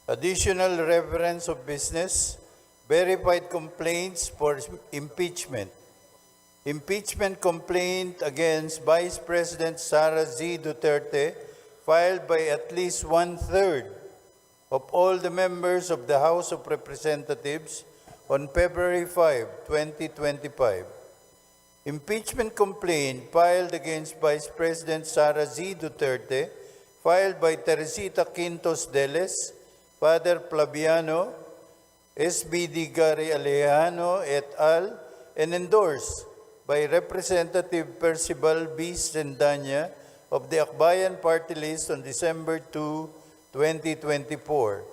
Additional reference of business, verified complaints for impeachment. Impeachment complaint against Vice President Sara Z. Duterte filed by at least one-third of all the members of the House of Representatives on February 5, 2025. Impeachment complaint filed against Vice President Sara Z. Duterte filed by Teresita Quintos Deles, Father Flaviano, SBD Gary Alejano et al., and endorsed by Representative Percival B. Sendanya of the Akbayan Party List on December 2, 2024.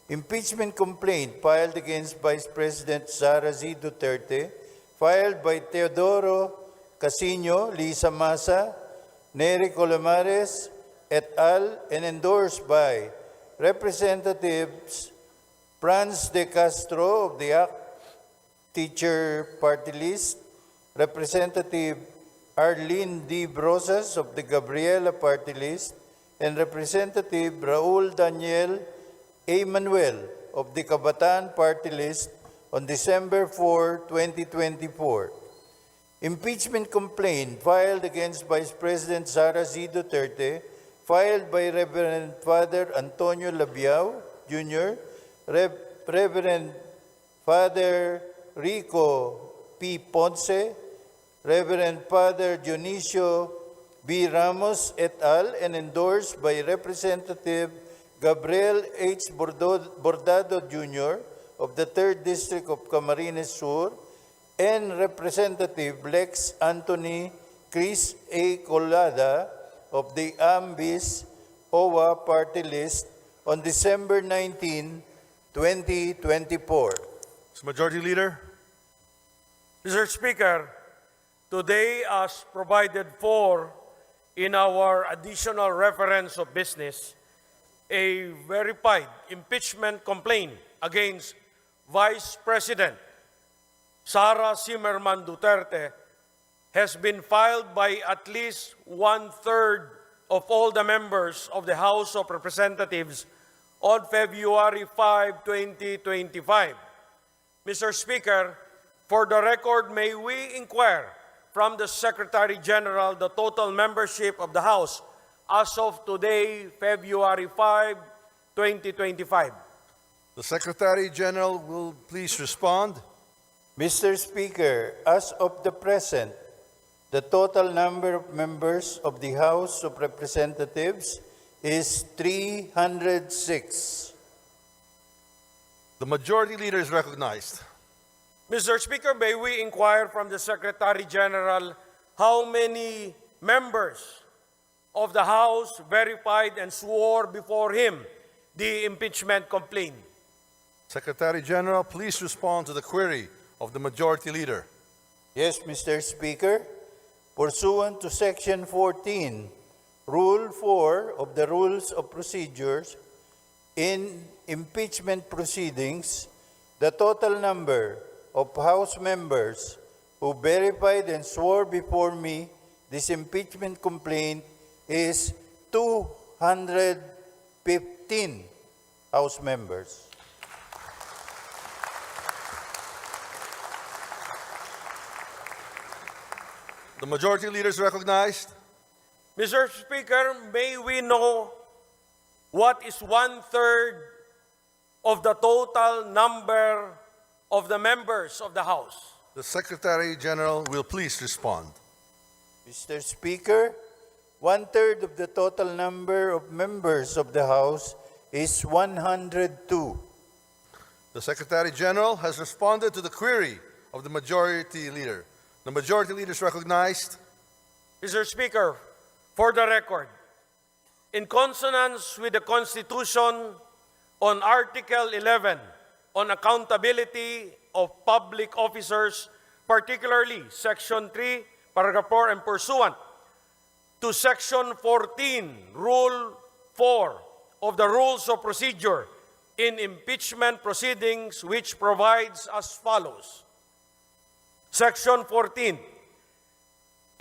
Impeachment complaint filed against Vice President Sara Z. Duterte, filed by Teodoro Casino, Lisa Masa, Nery Colomares, et al., and endorsed by Representatives Franz de Castro of the ACT Teacher Party List, Representative Arlene D. Brosas of the Gabriela Party List, and Representative Raul Daniel A. Manuel of the Kabataan Party List on December 4, 2024. Impeachment complaint filed against Vice President Sara Z. Duterte, filed by Reverend Father Antonio Labiao Jr., Reverend Father Rico P. Ponce, Reverend Father Dionisio B. Ramos et al., and endorsed by Representative Gabriel H. Bordado Jr. of the 3rd District of Camarines Sur, and Representative Lex Anthony Chris A. Colada of the AMBIS OWA Party List on December 19, 2024. Mr. Majority Leader. Mr. Speaker, today, as provided for in our additional reference of business, a verified impeachment complaint against Vice President Sara Zimmerman Duterte has been filed by at least one-third of all the members of the House of Representatives on February 5, 2025. Mr. Speaker, for the record, may we inquire from the Secretary General the total membership of the House as of today, February 5, 2025. The Secretary General will please respond. Mr. Speaker, as of the present, the total number of members of the House of Representatives is 306. The Majority Leader is recognized. Mr. Speaker, may we inquire from the Secretary General how many members of the House verified and swore before him the impeachment complaint? Secretary General, please respond to the query of the Majority Leader. Yes, Mr. Speaker. Pursuant to Section 14, Rule 4 of the Rules of Procedures, in impeachment proceedings, the total number of House members who verified and swore before me this impeachment complaint is 215 House members. The Majority Leader is recognized. Mr. Speaker, may we know what is one-third of the total number of the members of the House? The Secretary General will please respond. Mr. Speaker, one-third of the total number of members of the House is 102. The Secretary General has responded to the query of the Majority Leader. The Majority Leader is recognized. Mr. Speaker, for the record, in consonance with the Constitution on Article 11 on accountability of public officers, particularly Section 3, Paragraph 4, and pursuant to Section 14, Rule 4 of the Rules of Procedure in impeachment proceedings, which provides as follows. Section 14,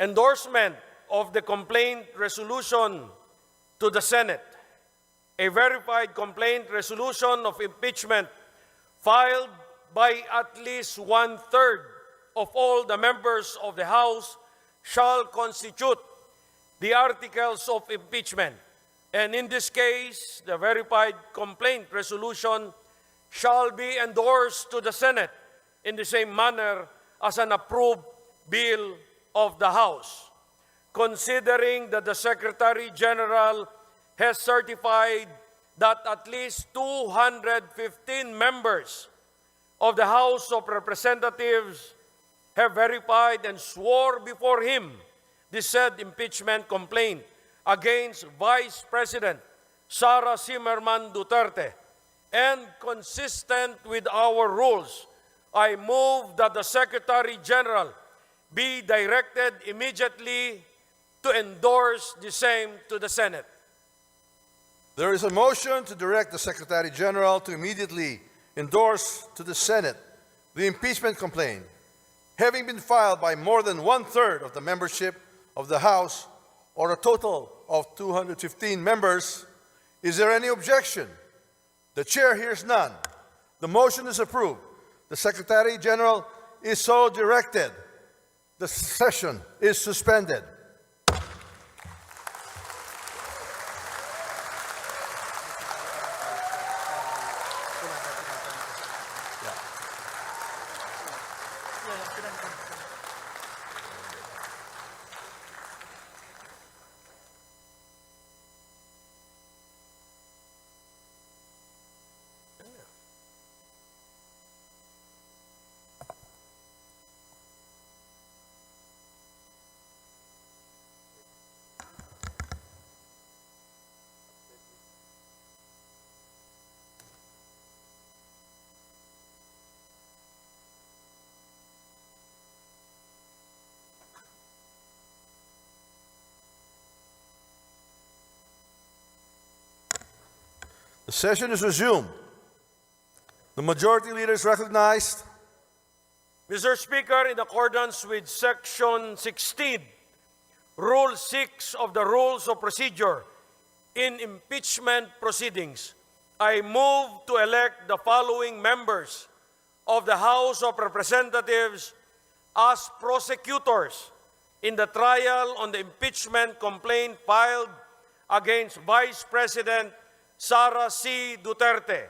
endorsement of the complaint resolution to the Senate. a verified complaint resolution of impeachment filed by at least one-third of all the members of the House shall constitute the articles of impeachment. And in this case, the verified complaint resolution shall be endorsed to the Senate in the same manner as an approved bill of the House. Considering that the Secretary General has certified that at least 215 members of the House of Representatives have verified and swore before him the said impeachment complaint against Vice President Sara Zimmerman Duterte, and consistent with our rules, I move that the Secretary General be directed immediately to endorse the same to the Senate. There is a motion to direct the Secretary General to immediately endorse to the Senate the impeachment complaint, having been filed by more than one-third of the membership of the House, or a total of 215 members. Is there any objection? The chair hears none. The motion is approved. The Secretary General is so directed. The session is suspended. The session is resumed. The majority leader is recognized. Mr. Speaker, in accordance with Section 16, Rule 6 of the Rules of Procedure in impeachment proceedings, I move to elect the following members of the House of Representatives as prosecutors in the trial on the impeachment complaint filed against Vice President Sara C. Duterte.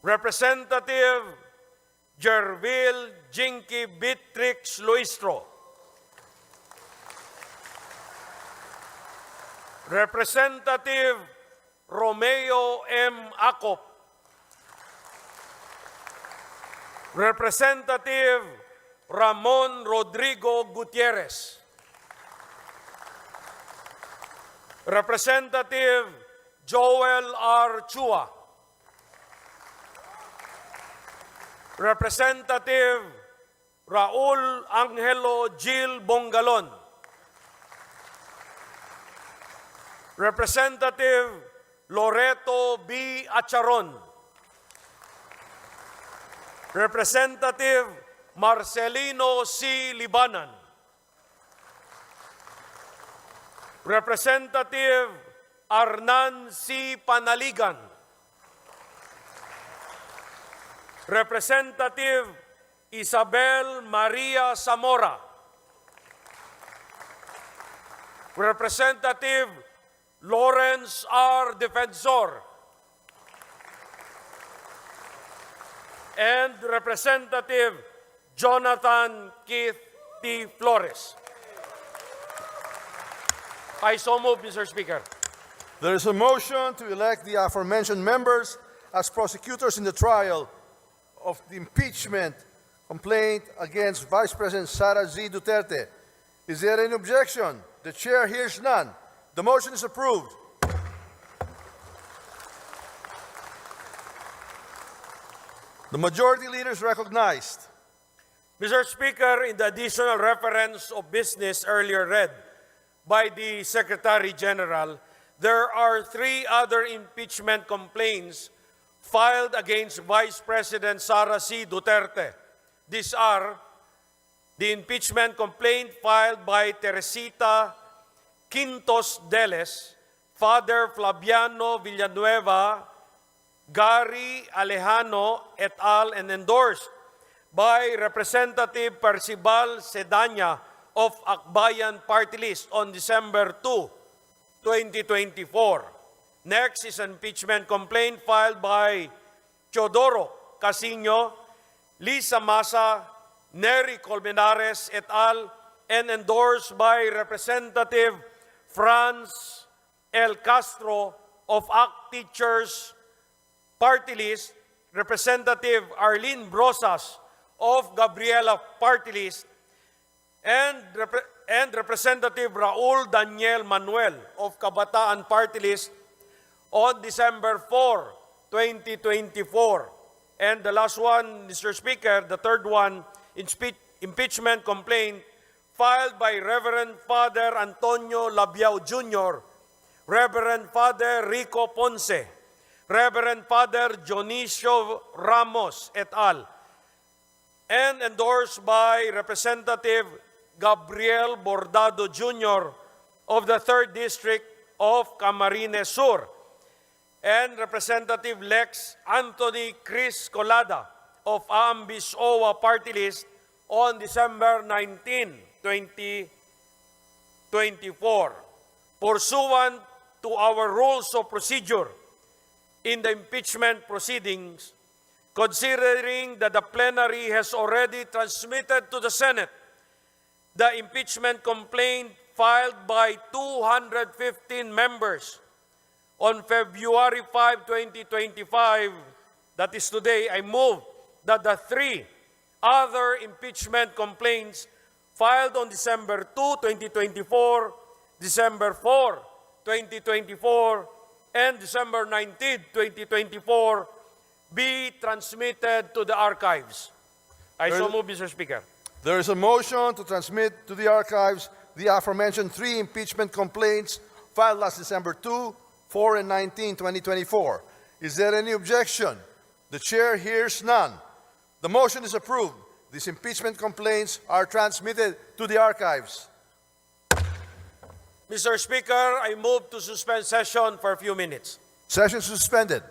Representative Jervil Jinky Beatrix Luistro. Representative Romeo M. Acop. Representative Ramon Rodrigo Gutierrez. Representative Joel R. Chua. Representative Raul Angelo Gil Bongalon. Representative Loreto B. Acharon. Representative Marcelino C. Libanan. Representative Arnan C. Panaligan. Representative Isabel Maria Zamora. Representative Lawrence R. Defensor. And Representative Jonathan Keith T. Flores. I so move, Mr. Speaker. There is a motion to elect the aforementioned members as prosecutors in the trial of the impeachment complaint against Vice President Sara Z. Duterte. Is there any objection? The chair hears none. The motion is approved. The majority leader is recognized. Mr. Speaker, in the additional reference of business earlier read by the Secretary General, there are 3 other impeachment complaints filed against Vice President Sara C. Duterte. These are the impeachment complaint filed by Teresita Quintos Deles, Father Flaviano Villanueva, Gary Alejano et al. And endorsed by Representative Percival Sedanya of Akbayan Party List on December 2, 2024. Next is an impeachment complaint filed by Teodoro Casino, Lisa Masa, Nery Colmenares et al. And endorsed by Representative Franz L. Castro of ACT Teachers Party List, Representative Arlene Brosas of Gabriela Party List, and Representative Raul Daniel Manuel of Kabataan Party List on December 4, 2024. And the last one, Mr. Speaker, the third one, impeachment complaint filed by Reverend Father Antonio Labiao Jr., Reverend Father Rico Ponce, Reverend Father Dionisio Ramos et al., and endorsed by Representative Gabriel Bordado Jr. of the 3rd District of Camarines Sur, and Representative Lex Anthony Chris Colada of Ambis OWA Party List on December 19, 2024. Pursuant to our rules of procedure in the impeachment proceedings, considering that the plenary has already transmitted to the Senate the impeachment complaint filed by 215 members on February 5, 2025, that is today, I move that the 3 other impeachment complaints filed on December 2, 2024, December 4, 2024, and December 19, 2024, be transmitted to the archives. I so move, Mr. Speaker. There is a motion to transmit to the archives the aforementioned 3 impeachment complaints filed last December 2, 4, and 19, 2024. Is there any objection? The chair hears none. The motion is approved. These impeachment complaints are transmitted to the archives. Mr. Speaker, I move to suspend session for a few minutes. Session suspended.